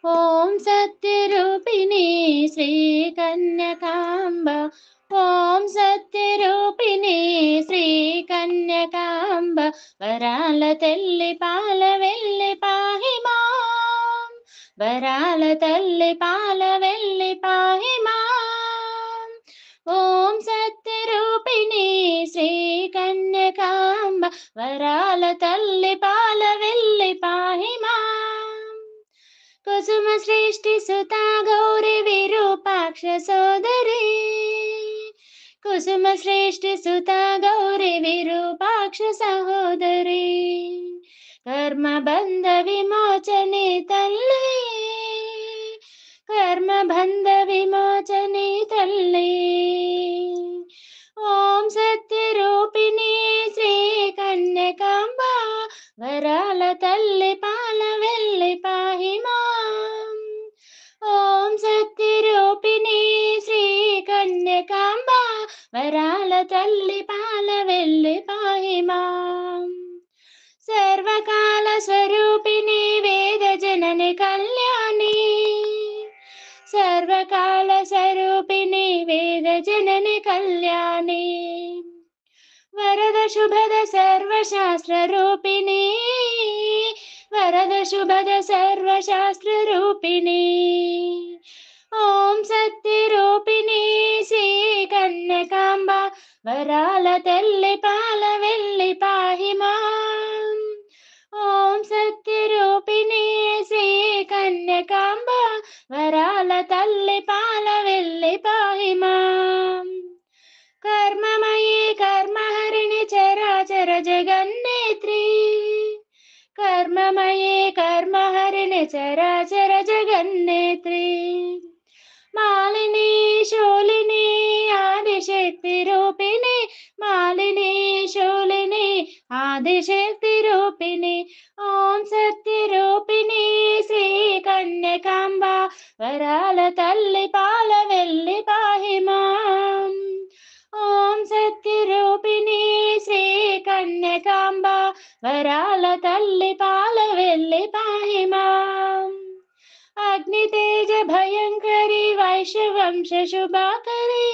ఓం సత్యరూపిణి శ్రీ కన్యకాంబ, ఓం సత్యరూపిణి శ్రీ కన్యకాంబ, వరాల తల్లి పాల వెల్లి పాహి మాం, వరాల తల్లి పాల వెల్లి పాహి మాం. ఓం సత్యరూపిణి శ్రీ కన్యకాంబ, వరాల తల్లి పాల వెల్లి పాహి మాం. కుసుమ శ్రేష్ఠి సుతా గౌరి విరూపాక్ష సోదరి, కుసుమ శ్రేష్ఠి సుతా గౌరి విరూపాక్ష సహోదరి, కర్మ బంధ విమోచని తల్లి, కర్మ బంధ విమోచని తల్లి. ఓం సత్యరూపిణి శ్రీ కన్యకాంబ, వరాల తల్లి పాల వెల్లి పాహి మాం. ఓం సత్యరూపిణి శ్రీ కన్యకాంబ, వరాల తల్లి పాల వెల్లి పాహి మాం. సర్వకాల స్వరూపిణి వేద జనని కళ్యాణి, సర్వకాల స్వరూపిణి వేద జనని కళ్యాణి, వరద శుభద సర్వశాస్త్ర రూపిణి, వరద శుభద సర్వశాస్త్ర రూపిణి. ఓం సత్యరూపిణి శ్రీ కన్యకాంబ, వరాల తల్లి పాల వెల్లి పాహి మాం. ఓం సత్యరూపిణి శ్రీ కన్యకాంబ, వరాల తల్లి పాల వెల్లి పాహి మాం. కర్మమయీ కర్మహరిణి చరాచర జగన్నేత్రి, కర్మమయీ కర్మహరిణి చరాచర జగన్నేత్రి, మాలిని శూలిని ఆదిశక్తి రూపిణి, మాలిని శూలిని ఆదిశక్తి రూపిణి. ఓం సత్యరూపిణి శ్రీ కన్యకాంబ, వరాల తల్లి పాల వెల్లి పాహి మాం. ఓం సత్యరూపిణి శ్రీ కన్యకాంబ, వరాల తల్లి పాల వెల్లి పాహి మాం. అగ్ని తేజ భయంకరి వైశ్యవంశ శుభాకరి,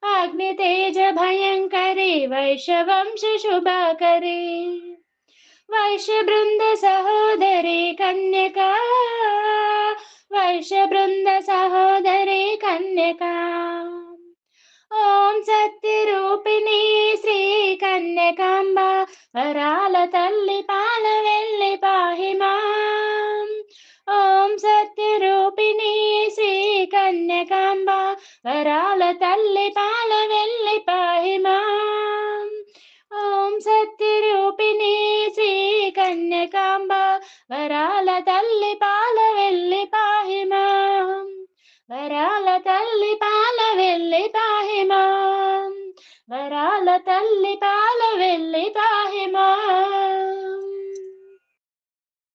అగ్ని తేజ భయంకరి వైశ్యవంశ శుభాకరి, వైశ్య బృంద సహోదరి కన్యకా, వైశ్య బృంద సహోదరి కన్యకా. ఓం సత్యరూపిణి శ్రీ కన్యకాంబ, వరాల తల్లి పాల వెల్లి పాహి మాం. ఓం సత్యరూపిణి శ్రీ కన్యకాంబ, వరాల తల్లి పాల వెల్లి పాహి మాం. ఓం సత్యరూపిణి శ్రీ కన్యకాంబ, వరాల తల్లి పాల వెల్లి పాహి మాం. వరాల తల్లి పాల వెల్లి పాహి మాం, వరాల తల్లి పాల వెల్లి పాహి